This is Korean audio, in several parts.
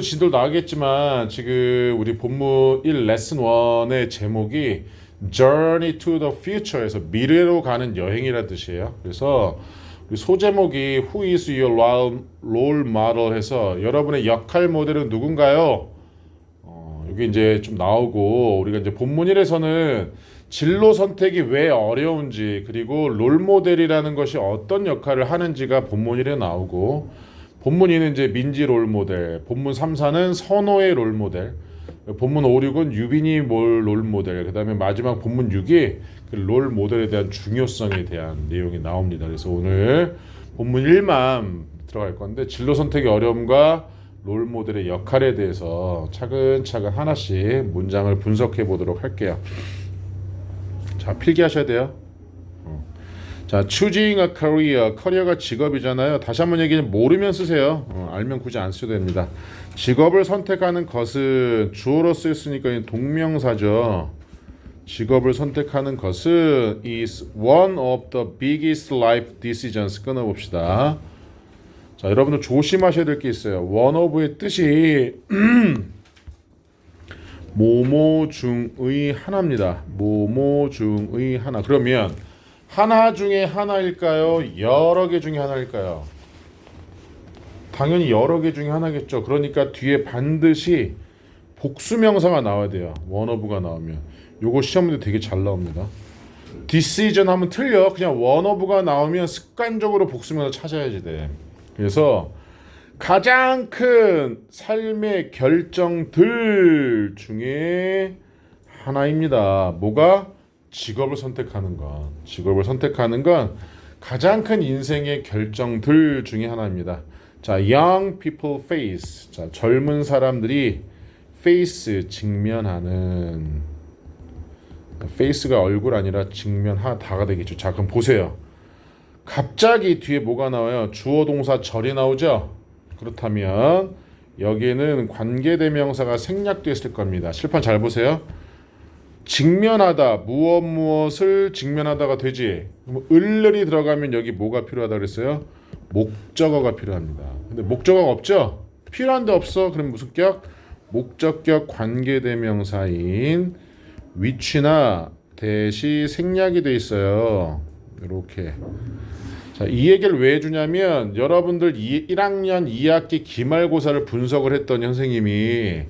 지도 나오겠지만 지금 우리 본문 1 레슨 1의 제목이 Journey to the Future에서 미래로 가는 여행이라는 뜻이에요. 그래서 우리 소제목이 Who is your role model 해서 여러분의 역할 모델은 누군가요? 여기 이제 좀 나오고 우리가 이제 본문 1에서는 진로 선택이 왜 어려운지 그리고 롤 모델이라는 것이 어떤 역할을 하는지가 본문 1에 나오고 본문 2는 이제 민지 롤 모델, 본문 3, 4는 선호의 롤 모델, 본문 5, 6은 유빈이 롤 모델, 그 다음에 마지막 본문 6이 그 롤 모델에 대한 중요성에 대한 내용이 나옵니다. 그래서 오늘 본문 1만 들어갈 건데 진로 선택의 어려움과 롤 모델의 역할에 대해서 차근차근 하나씩 문장을 분석해 보도록 할게요. 자, 필기하셔야 돼요. 자, choosing a career, 커리어가 직업이잖아요. 다시 한번 얘기는 모르면 쓰세요. 알면 굳이 안 써도 됩니다. 직업을 선택하는 것은 주어로 쓰였으니까 동명사죠. 직업을 선택하는 것은 is one of the biggest life decisions. 끊어봅시다. 자, 여러분들 조심하셔야 될 게 있어요. one of의 뜻이 모모 중의 하나입니다. 모모 중의 하나. 그러면 하나 중에 하나일까요? 여러 개 중에 하나일까요? 당연히 여러 개 중에 하나겠죠. 그러니까 뒤에 반드시 복수명사가 나와야 돼요. 원어브가 나오면. 요거 시험 문제 되게 잘 나옵니다. decision 하면 틀려. 그냥 원어브가 나오면 습관적으로 복수명사 찾아야지 돼. 그래서 가장 큰 삶의 결정들 중에 하나입니다. 뭐가? 직업을 선택하는 건. 직업을 선택하는 건 가장 큰 인생의 결정들 중에 하나입니다. 자, young people face. 자, 젊은 사람들이 face 직면하는. face가 얼굴 아니라 다가 되겠죠. 자, 그럼 보세요. 갑자기 뒤에 뭐가 나와요? 주어 동사 절이 나오죠? 그렇다면 여기에는 관계대명사가 생략되었을 겁니다. 실판 잘 보세요. 직면하다, 무엇을 직면하다가 되지. 을을이 들어가면 여기 뭐가 필요하다 그랬어요? 목적어가 필요합니다. 근데 목적어가 없죠? 필요한데 없어. 그럼 무슨 격? 목적격 관계대명사인 which나 대시 생략이 돼 있어요. 이렇게. 자, 이 얘기를 왜 해주냐면 여러분들 1학년 2학기 기말고사를 분석을 했더니 선생님이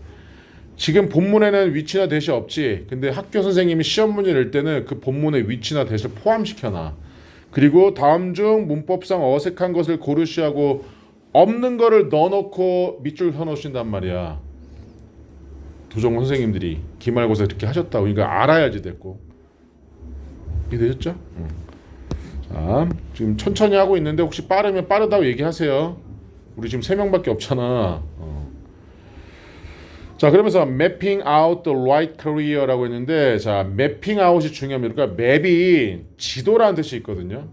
지금 본문에는 위치나 대시 없지. 근데 학교 선생님이 시험 문제 낼 때는 그 본문에 위치나 대시를 포함시켜놔. 그리고 다음 중 문법상 어색한 것을 고르시하고 없는 거를 넣어놓고 밑줄 펴놓으신단 말이야. 도정 선생님들이 기말고사 이렇게 하셨다고. 그러니까 알아야지 됐고. 이해되셨죠? 자, 지금 천천히 하고 있는데 혹시 빠르면 빠르다고 얘기하세요. 우리 지금 3명밖에 없잖아. 자, 그러면서 mapping out the right career라고 했는데, 자, mapping out이 중요합니다. 그러니까 맵이 지도라는 뜻이 있거든요.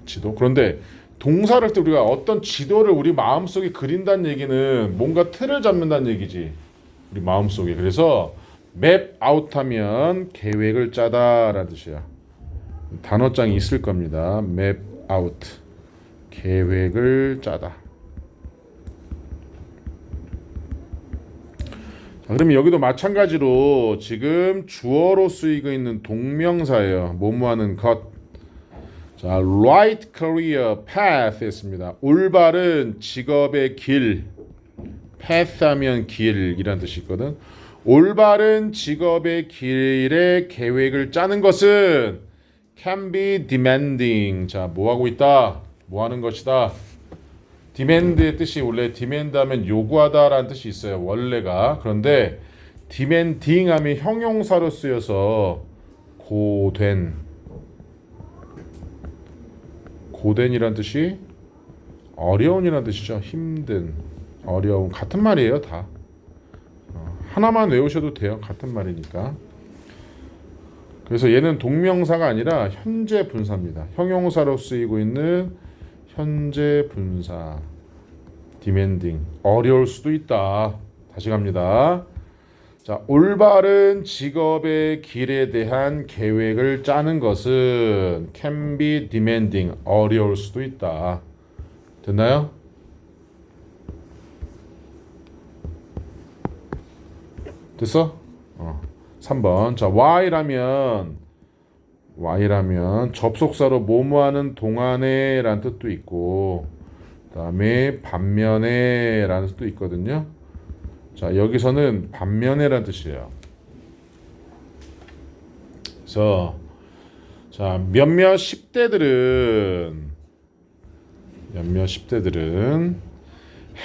지도. 그런데 동사를 할 때 우리가 어떤 지도를 우리 마음속에 그린다는 얘기는 뭔가 틀을 잡는다는 얘기지. 우리 마음속에. 그래서 map out 하면 계획을 짜다라는 뜻이야. 단어장이 있을 겁니다. map out. 계획을 짜다. 그러면 여기도 마찬가지로 지금 주어로 쓰이고 있는 동명사예요. 뭐뭐하는 것. 자, right career path 했습니다. 올바른 직업의 길. path 하면 길이란 뜻이 있거든. 올바른 직업의 길에 계획을 짜는 것은 can be demanding. 자, 뭐 하고 있다? 뭐 하는 것이다? demand의 뜻이 원래 demand 하면 요구하다라는 뜻이 있어요. 원래가. 그런데 demanding 하면 형용사로 쓰여서 고된이란 뜻이 어려운이란 뜻이죠. 힘든, 어려운. 같은 말이에요. 다. 하나만 외우셔도 돼요. 같은 말이니까. 그래서 얘는 동명사가 아니라 현재 분사입니다. 형용사로 쓰이고 있는 현재 분사. demanding. 어려울 수도 있다. 다시 갑니다. 자, 올바른 직업의 길에 대한 계획을 짜는 것은 can be demanding. 어려울 수도 있다. 됐나요? 됐어? 3번. 자, Y라면 접속사로 뭐뭐하는 동안에 라는 뜻도 있고 그 다음에 반면에 라는 뜻도 있거든요. 자, 여기서는 반면에 라는 뜻이에요. 그래서 자, 몇몇 10대들은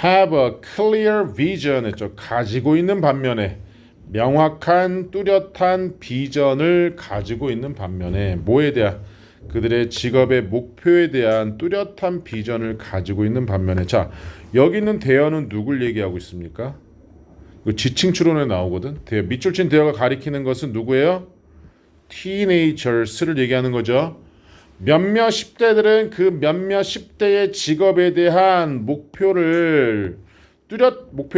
have a clear vision 했죠. 가지고 있는 반면에 명확한 뚜렷한 비전을 가지고 있는 반면에 뭐에 대한 그들의 직업의 목표에 대한 뚜렷한 비전을 가지고 있는 반면에 자 여기 있는 대어는 누굴 얘기하고 있습니까? 그 지칭 추론에 나오거든. 밑줄 친 대어가 가리키는 것은 누구예요? Teenagers를 얘기하는 거죠. 몇몇 10대들은 그 몇몇 10대의 직업에 대한 목표에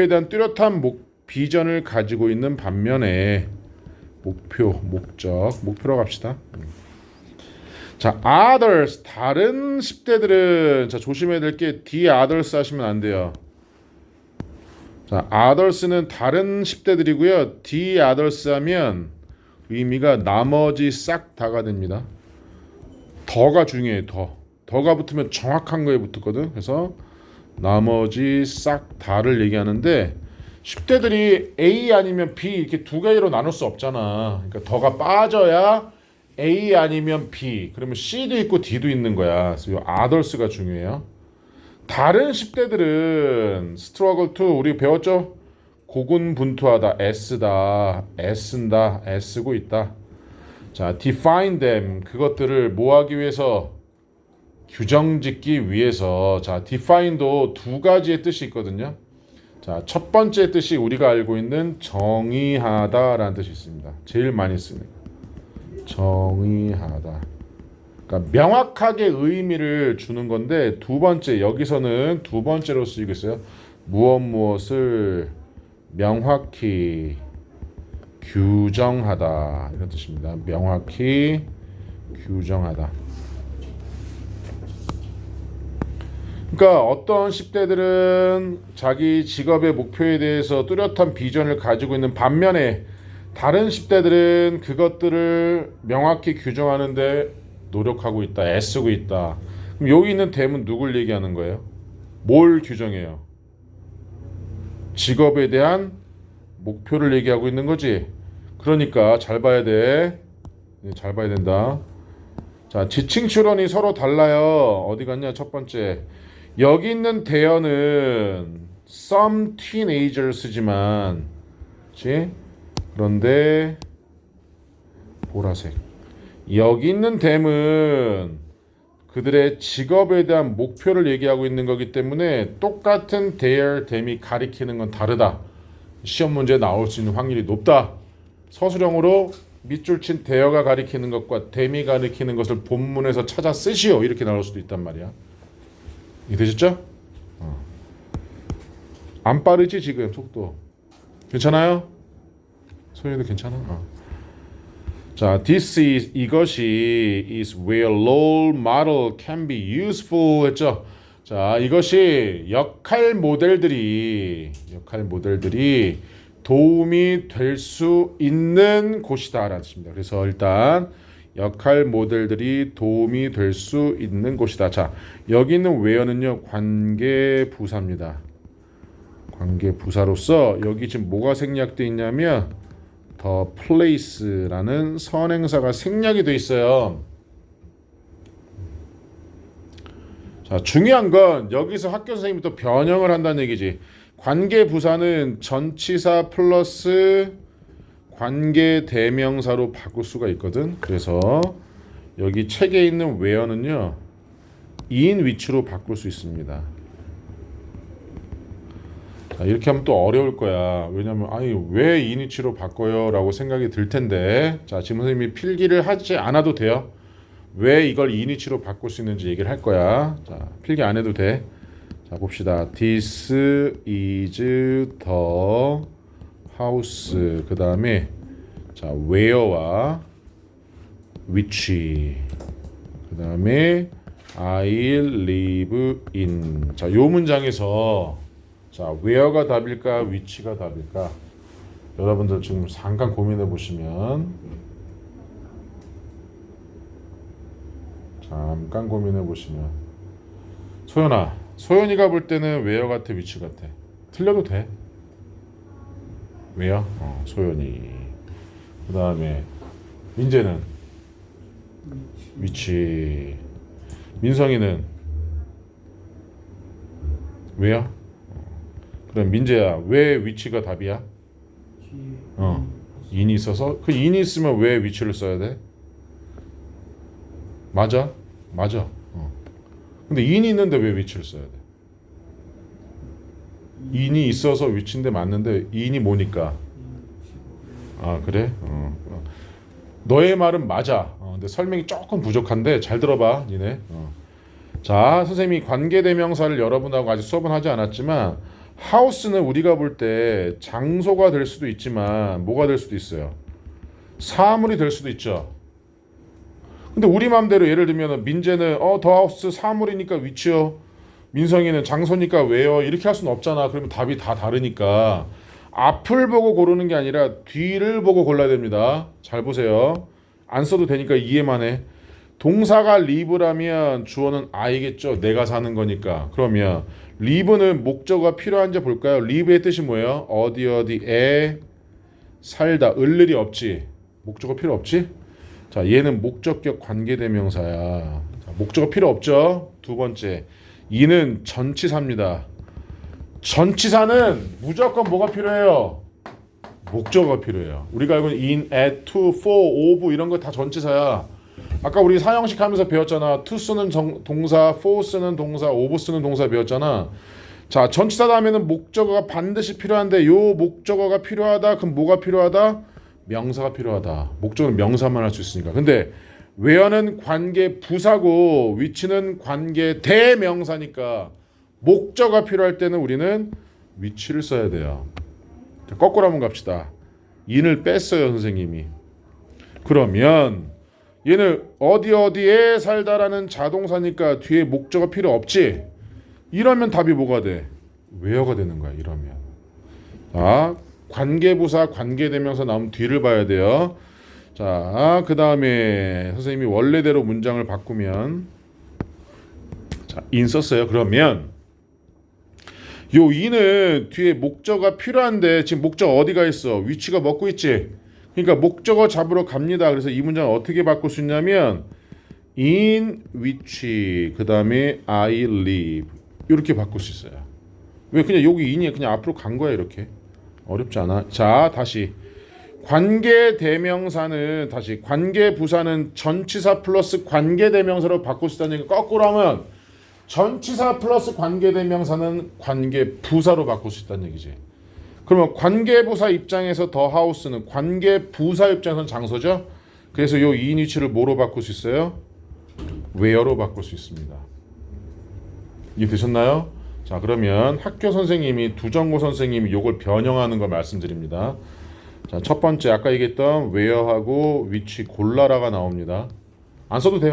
대한 뚜렷한 비전을 가지고 있는 반면에 목표로 갑시다. 자, others 다른 10대들은 자 조심해야 될 게 the others 하시면 안 돼요. 자, others는 다른 10대들이고요. the others 하면 의미가 나머지 싹 다가 됩니다. 더가 중요해요. 더가 붙으면 정확한 거에 붙었거든. 그래서 나머지 싹 다를 얘기하는데 10대들이 A 아니면 B 이렇게 두 개로 나눌 수 없잖아. 그러니까 더가 빠져야 A 아니면 B. 그러면 C도 있고 D도 있는 거야. 그래서 이 others가 중요해요. 다른 10대들은 struggle to 우리 배웠죠? 고군분투하다, 애쓰고 있다. 자, define them 그것들을 뭐 하기 위해서 규정짓기 위해서 자, define도 두 가지의 뜻이 있거든요. 자, 첫 번째 뜻이 우리가 알고 있는 정의하다라는 뜻이 있습니다. 제일 많이 쓰는 정의하다. 그러니까 명확하게 의미를 주는 건데 두 번째 여기서는 두 번째로 쓰이고 있어요. 무엇을 명확히 규정하다 이런 뜻입니다. 명확히 규정하다. 그러니까 어떤 10대들은 자기 직업의 목표에 대해서 뚜렷한 비전을 가지고 있는 반면에 다른 10대들은 그것들을 명확히 규정하는데 노력하고 있다, 애쓰고 있다. 그럼 여기 있는 댐은 누굴 얘기하는 거예요? 뭘 규정해요? 직업에 대한 목표를 얘기하고 있는 거지. 그러니까 잘 봐야 돼. 잘 봐야 된다. 자, 지칭 추론이 서로 달라요. 어디 갔냐? 첫 번째. 여기 있는 대어는 some teenagers지만, 그렇지? 그런데 보라색. 여기 있는 댐은 그들의 직업에 대한 목표를 얘기하고 있는 거기 때문에 똑같은 their 댐이 가리키는 건 다르다. 시험 문제에 나올 수 있는 확률이 높다. 서술형으로 밑줄 친 대어가 가리키는 것과 댐이 가리키는 것을 본문에서 찾아 쓰시오. 이렇게 나올 수도 있단 말이야. 이해되셨죠? 안 빠르지 지금 속도. 괜찮아요? 소리도 괜찮아? 자, 이것이 is where role model can be useful 했죠. 자, 이것이 역할 모델들이 도움이 될 수 있는 곳이다라는 뜻입니다. 그래서 일단 역할 모델들이 도움이 될 수 있는 곳이다. 자, 여기 있는 where는요 관계 부사입니다. 관계 부사로서 여기 지금 뭐가 생략되어 있냐면 the place라는 선행사가 생략이 되어 있어요. 자, 중요한 건 여기서 학교 선생님이 또 변형을 한다는 얘기지. 관계 부사는 전치사 플러스 관계 대명사로 바꿀 수가 있거든. 그래서 여기 책에 있는 where는요 in which로 바꿀 수 있습니다. 자, 이렇게 하면 또 어려울 거야. 왜냐면 아니 왜 in which로 바꿔요? 라고 생각이 들 텐데 자, 지금 선생님이 필기를 하지 않아도 돼요. 왜 이걸 in which로 바꿀 수 있는지 얘기를 할 거야. 자, 필기 안 해도 돼. 자, 봅시다. This is the house. 그 다음에 자, where와 which. 그 다음에 I live in. 자, 요 문장에서 자, where가 답일까? which가 답일까? 여러분들 지금 잠깐 고민해 보시면 소연아, 소연이가 볼 때는 웨어 같아, 위치 같아? 틀려도 돼. 웨어? 소연이. 그 다음에 민재는 위치. 민성이는 웨어? 그럼 민재야, 왜 위치가 답이야? 인이 있어서. 그 인이 있으면 왜 위치를 써야 돼? 맞아. 근데 인이 있는데 왜 위치를 써야 돼? 인이 있어서 위치인데 맞는데 인이 뭐니까? 아, 그래? 너의 말은 맞아. 근데 설명이 조금 부족한데 잘 들어봐, 니네. 자, 선생님이 관계대명사를 여러분하고 아직 수업은 하지 않았지만 하우스는 우리가 볼 때 장소가 될 수도 있지만 뭐가 될 수도 있어요? 사물이 될 수도 있죠. 근데 우리 맘대로 예를 들면 민재는 더 하우스 사물이니까 위치요. 민성이는 장소니까 왜요? 이렇게 할 수는 없잖아. 그러면 답이 다 다르니까 앞을 보고 고르는 게 아니라 뒤를 보고 골라야 됩니다. 잘 보세요. 안 써도 되니까 이해만 해. 동사가 live라면 주어는 I겠죠. 내가 사는 거니까. 그러면 live는 목적어가 필요한지 볼까요? live의 뜻이 뭐예요? 어디에 살다. 을 일이 없지. 목적어 필요 없지? 자, 얘는 목적격 관계대명사야. 자, 목적어 필요 없죠? 두 번째, 이는 전치사입니다. 전치사는 무조건 뭐가 필요해요? 목적어가 필요해요. 우리가 알고 있는 in, at, to, for, of 이런 거 다 전치사야. 아까 우리 사형식 하면서 배웠잖아. to 쓰는 동사, for 쓰는 동사, of 쓰는 동사 배웠잖아. 자, 전치사 다음에는 목적어가 반드시 필요한데 요 목적어가 필요하다. 그럼 뭐가 필요하다? 명사가 필요하다. 목적어는 명사만 할 수 있으니까. 근데 where는 관계 부사고 위치는 관계 대명사니까 목적어가 필요할 때는 우리는 위치를 써야 돼요. 자, 거꾸로 한번 갑시다. in을 뺐어요, 선생님이. 그러면 얘는 어디에 살다라는 자동사니까 뒤에 목적어 필요 없지? 이러면 답이 뭐가 돼? where가 되는 거야, 이러면. 자, 관계부사, 관계대명사 나오면 뒤를 봐야 돼요. 자, 그 다음에 선생님이 원래대로 문장을 바꾸면, 자, in 썼어요. 그러면 요 in은 뒤에 목적어가 필요한데 지금 목적어 어디가 있어? 위치가 먹고 있지? 그러니까 목적어 잡으러 갑니다. 그래서 이 문장을 어떻게 바꿀 수 있냐면 in which 그 다음에 I live 이렇게 바꿀 수 있어요. 왜? 그냥 여기 in이 그냥 앞으로 간 거야. 이렇게 어렵지 않아. 자, 다시 관계대명사는 다시 관계부사는 전치사 플러스 관계대명사로 바꿀 수 있다는 얘기. 거꾸로 하면 전치사 플러스 관계대명사는 관계부사로 바꿀 수 있다는 얘기지. 그러면 관계부사 입장에서 더 하우스는 관계부사 입장에서는 장소죠. 그래서 요 in 위치를 뭐로 바꿀 수 있어요? where로 바꿀 수 있습니다. 이해되셨나요? 자, 그러면 학교 선생님이 두정고 선생님이 요걸 변형하는 거 말씀드립니다. 자, 첫 번째 아까 얘기했던 where하고 위치 골라라가 나옵니다. 안 써도 돼.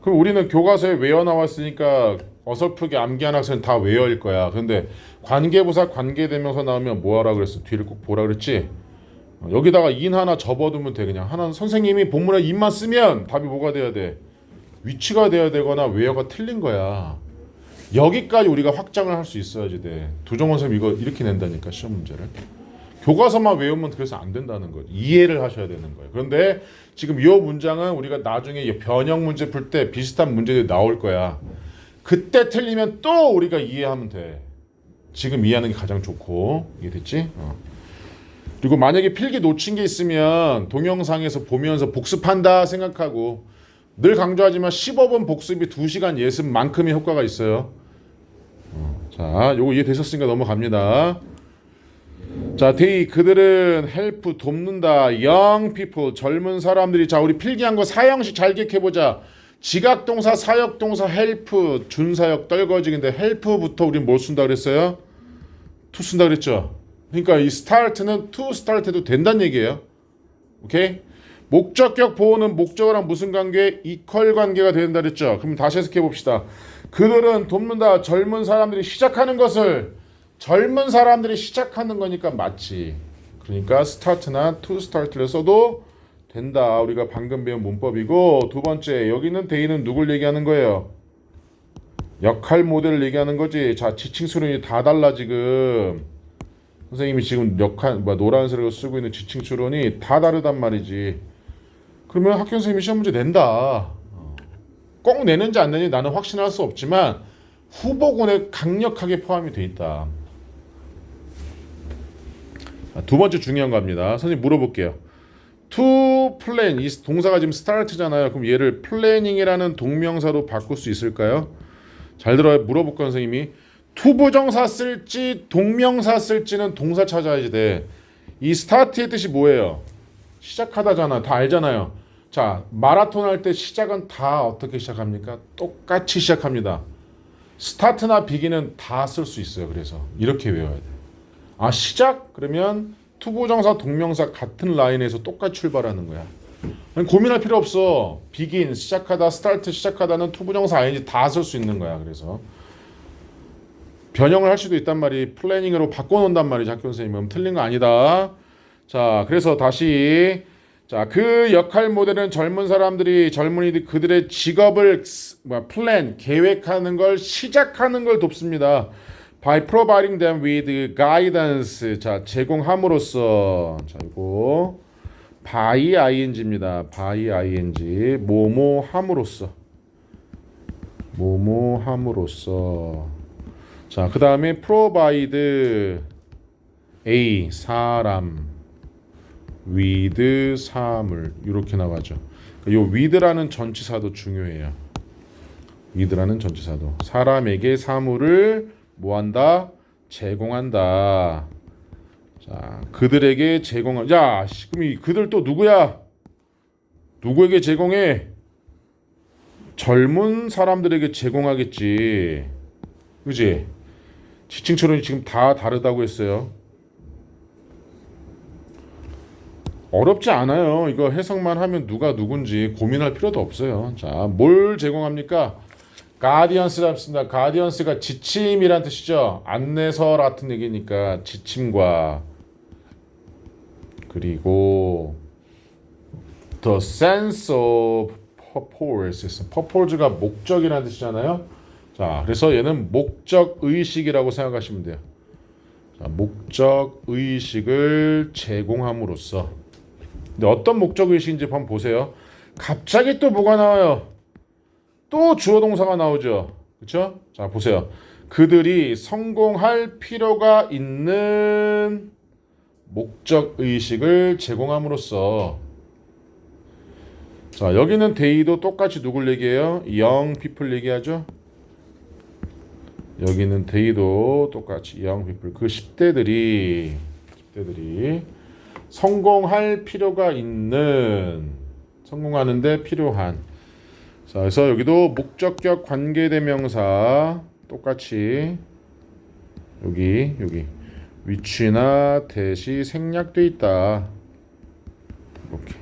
그럼 우리는 교과서에 where 나왔으니까 어설프게 암기한 학생은 다 where일 거야. 근데 관계부사 관계대명사 나오면 뭐하라 그랬어? 뒤를 꼭 보라 그랬지? 여기다가 in 하나 접어두면 돼. 그냥 하나 선생님이 본문에 in만 쓰면 답이 뭐가 돼야 돼? 위치가 돼야 되거나 where가 틀린 거야. 여기까지 우리가 확장을 할 수 있어야지 돼. 두정원 선생님 이거 이렇게 낸다니까 시험 문제를. 교과서만 외우면 그래서 안 된다는 거예요. 이해를 하셔야 되는 거예요. 그런데 지금 이 문장은 우리가 나중에 변형 문제 풀 때 비슷한 문제들이 나올 거야. 그때 틀리면 또 우리가 이해하면 돼. 지금 이해하는 게 가장 좋고. 이해됐지? 그리고 만약에 필기 놓친 게 있으면 동영상에서 보면서 복습한다 생각하고 늘 강조하지만 15분 복습이 2시간 예습만큼의 효과가 있어요. 자, 요거 이해되셨으니까 넘어갑니다. 자, they 그들은 help 돕는다. young people 젊은 사람들이. 자, 우리 필기한 거 사형식 잘 기억해보자. 지각동사, 사역동사, help 준사역 떨거지인데 help부터 우린 뭘 쓴다 그랬어요? to 쓴다 그랬죠. 그러니까 이 start는 to start 해도 된다는 얘기예요. 오케이? 목적격 보호는 목적어랑 무슨 관계? 이퀄 관계가 된다 그랬죠. 그럼 다시 해석해 봅시다. 그들은 돕는다. 젊은 사람들이 시작하는 것을. 젊은 사람들이 시작하는 거니까 맞지. 그러니까 start나 to start를 써도 된다. 우리가 방금 배운 문법이고, 두 번째 여기는 대의는 누굴 얘기하는 거예요? 역할 모델을 얘기하는 거지. 자, 지칭 수론이 다 달라 지금. 선생님이 지금 노란색으로 쓰고 있는 지칭 추론이 다 다르단 말이지. 그러면 학교 선생님이 시험 문제 낸다. 꼭 내는지 안 내는지 나는 확신할 수 없지만 후보군에 강력하게 포함이 돼 있다. 두 번째 중요한 겁니다. 선생님 물어볼게요. to plan, 이 동사가 지금 start잖아요. 그럼 얘를 planning이라는 동명사로 바꿀 수 있을까요? 잘 들어요. 물어볼게요 선생님이. to 부정사 쓸지 동명사 쓸지는 동사 찾아야지 돼. 이 start의 뜻이 뭐예요? 시작하다잖아. 다 알잖아요. 자, 마라톤 할 때 시작은 다 어떻게 시작합니까? 똑같이 시작합니다. 스타트나 비기는 다 쓸 수 있어요. 그래서 이렇게 외워야 돼. 아, 시작? 그러면 투부정사 동명사 같은 라인에서 똑같이 출발하는 거야. 고민할 필요 없어. begin 시작하다, start 시작하다는 투부정사 ing 다 쓸 수 있는 거야. 그래서 변형을 할 수도 있단 말이. 플래닝으로 바꿔놓는단 말이지. 학교 선생님은 틀린 거 아니다. 자, 그래서 다시 자, 그 역할 모델은 젊은이들이 그들의 직업을 플랜 계획하는 걸 시작하는 걸 돕습니다. By providing them with guidance. 자, 제공함으로써. 자, 이거 by ing입니다. by ing. 뭐뭐함으로써. 뭐뭐함으로써. 자, 그 다음에 provide a 사람 with 사물 이렇게 나가죠. 요 with라는 전치사도 중요해요. with라는 전치사도 사람에게 사물을 뭐한다? 제공한다. 자, 그들에게 제공한. 야, 그럼 이 그들 또 누구야? 누구에게 제공해? 젊은 사람들에게 제공하겠지. 그지? 지칭처럼 지금 다 다르다고 했어요. 어렵지 않아요. 이거 해석만 하면 누가 누군지 고민할 필요도 없어요. 자, 뭘 제공합니까? 가디언스라 습니다. 가디언스가 지침이란 뜻이죠. 안내서 같은 얘기니까 지침과 그리고 the sense of purpose. purpose가 목적이라는 뜻이잖아요. 자, 그래서 얘는 목적 의식이라고 생각하시면 돼요. 자, 목적 의식을 제공함으로써. 근데 어떤 목적 의식인지 한번 보세요. 갑자기 또 뭐가 나와요? 또 주어 동사가 나오죠. 그렇죠? 자, 보세요. 그들이 성공할 필요가 있는 목적 의식을 제공함으로써. 자, 여기는 데이도 똑같이 누굴 얘기해요? young people 얘기하죠. 여기는 데이도 똑같이 young people. 그 10대들이 성공할 필요가 있는, 성공하는데 필요한. 자, 그래서 여기도 목적격 관계대명사 똑같이 여기 위치나 대시 생략돼 있다. 이렇게.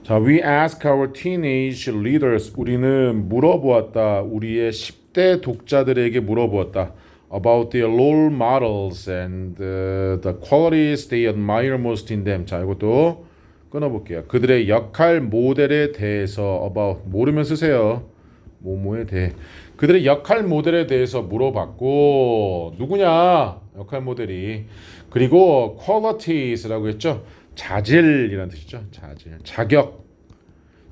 자, we ask our teenage readers. 우리는 물어보았다. 우리의 10대 독자들에게 물어보았다. About their role models and the qualities they admire most in them. 자, 이것도 끊어볼게요. 그들의 역할 모델에 대해서 about 모르면 쓰세요. 뭐뭐에 대해. 그들의 역할 모델에 대해서 물어봤고 누구냐? 역할 모델이. 그리고 qualities라고 했죠. 자질이라는 뜻이죠. 자질, 자격,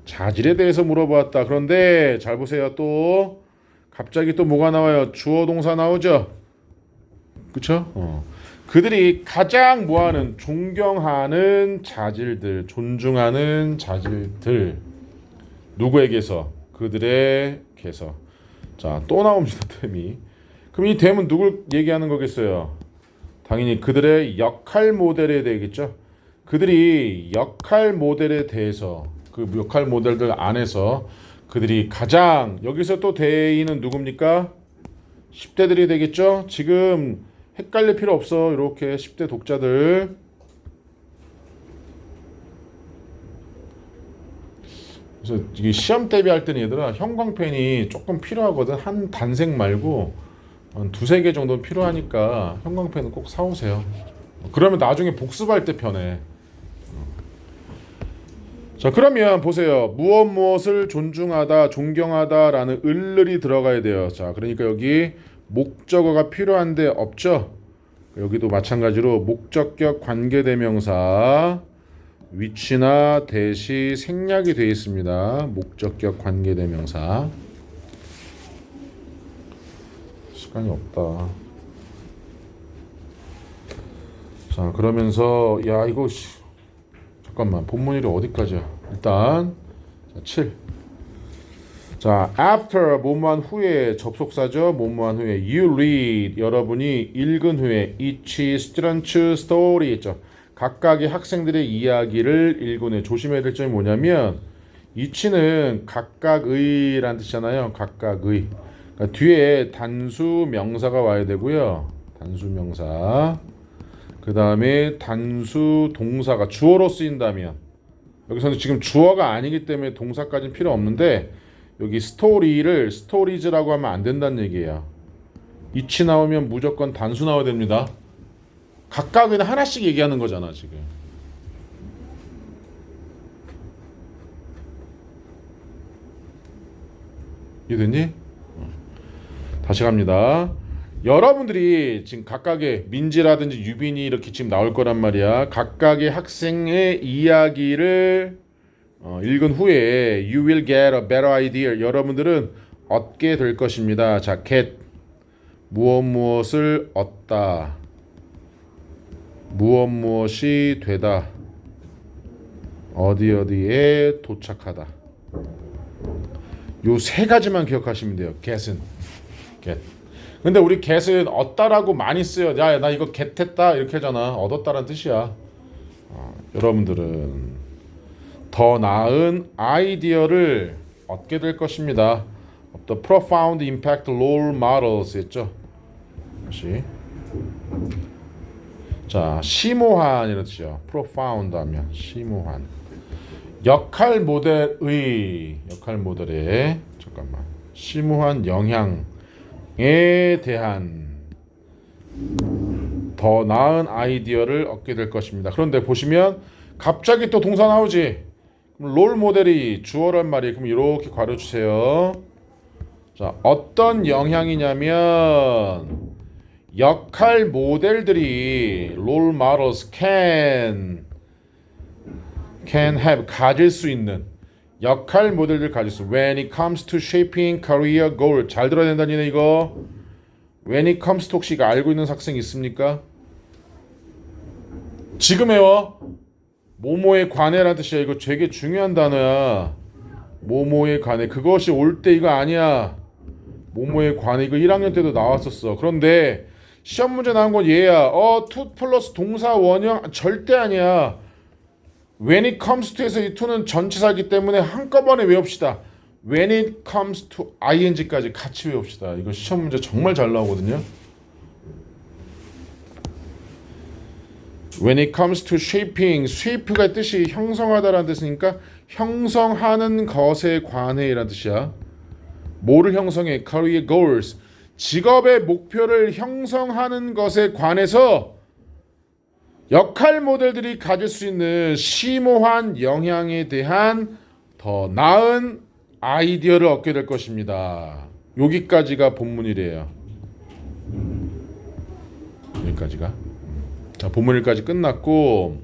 자질에 대해서 물어봤다. 그런데 잘 보세요. 또 갑자기 또 뭐가 나와요? 주어 동사 나오죠. 그렇죠? 그들이 가장 뭐하는 존경하는 자질들, 존중하는 자질들. 누구에게서? 그들에게서. 자, 또 나옵니다. 됨이. 그럼 이 됨은 누굴 얘기하는 거겠어요? 당연히 그들의 역할 모델에 대해겠죠. 그들이 역할 모델에 대해서, 그 역할 모델들 안에서 그들이 가장, 여기서 또 대의는 누굽니까? 10대들이 되겠죠. 지금 헷갈릴 필요 없어. 이렇게 10대 독자들. 그래서 이게 시험 대비할 때는 얘들아 형광펜이 조금 필요하거든. 한 단색 말고 한 두세 개 정도 필요하니까 형광펜은 꼭 사오세요. 그러면 나중에 복습할 때 편해. 자, 그러면 보세요. 무엇을 존중하다, 존경하다라는 을을이 들어가야 돼요. 자, 그러니까 여기 목적어가 필요한데 없죠? 여기도 마찬가지로 목적격 관계대명사 위치나 대시 생략이 되어 있습니다. 목적격 관계대명사. 시간이 없다. 자, 그러면서 야 이거 잠깐만 본문일이 어디까지야? 일단 자, 7. 자, after 뭐뭐한 후에 접속사죠. 뭐뭐한 후에 you read 여러분이 읽은 후에 each student's story 있죠. 각각의 학생들의 이야기를 읽은 후에 조심해야 될 점이 뭐냐면 each는 각각의라는 뜻이잖아요. 각각의. 그러니까 뒤에 단수 명사가 와야 되고요. 단수 명사. 그 다음에 단수 동사가 주어로 쓰인다면 여기서는 지금 주어가 아니기 때문에 동사까지는 필요 없는데 여기 스토리를 스토리즈라고 하면 안 된다는 얘기예요. 이치 나오면 무조건 단수 나와야 됩니다. 각각은 하나씩 얘기하는 거잖아 지금. 이해됐니? 다시 갑니다. 여러분들이 지금 각각의 민지라든지 유빈이 이렇게 지금 나올 거란 말이야. 각각의 학생의 이야기를 읽은 후에 you will get a better idea. 여러분들은 얻게 될 것입니다. 자, get 무엇을 얻다. 무엇이 되다. 어디에 도착하다. 요 세 가지만 기억하시면 돼요. get은 get. 근데 우리 get은 얻다라고 많이 써요. 야, 나 이거 get했다 이렇게 하잖아. 얻었다라는 뜻이야. 여러분들은 더 나은 아이디어를 얻게 될 것입니다. The profound impact role models 했죠. 다시. 자, 심오한이라는 뜻이요. profound 하면 심오한. 역할 모델의 잠깐만. 심오한 영향에 대한 더 나은 아이디어를 얻게 될 것입니다. 그런데 보시면 갑자기 또 동사 나오지. 롤 모델이 주어란 말이 그럼 이렇게 가려 주세요. 자, 어떤 영향이냐면 역할 모델들이 롤 models can have 가질 수 있는 역할 모델들 가질 수. When it comes to shaping career goal. 잘 들어야 된다니네 이거. When it comes to 혹시 알고 있는 학생 있습니까? 지금 외워. 모모에 관해라는 뜻이야. 이거 되게 중요한 단어야. 모모에 관해. 그것이 올 때 이거 아니야. 모모에 관해. 이거 1학년 때도 나왔었어. 그런데 시험 문제 나온 건 얘야. to 플러스 동사 원형 절대 아니야. When it comes to에서 이 to는 전치사이기 때문에 한꺼번에 외웁시다. When it comes to ing까지 같이 외웁시다. 이거 시험 문제 정말 잘 나오거든요. When it comes to shaping, shape가 뜻이 형성하다라는 뜻이니까 형성하는 것에 관해라는 뜻이야. 뭐를 형성해? Career goals. 직업의 목표를 형성하는 것에 관해서 역할 모델들이 가질 수 있는 심오한 영향에 대한 더 나은 아이디어를 얻게 될 것입니다. 여기까지가 본문이래요. 여기까지가. 자, 본문일까지 끝났고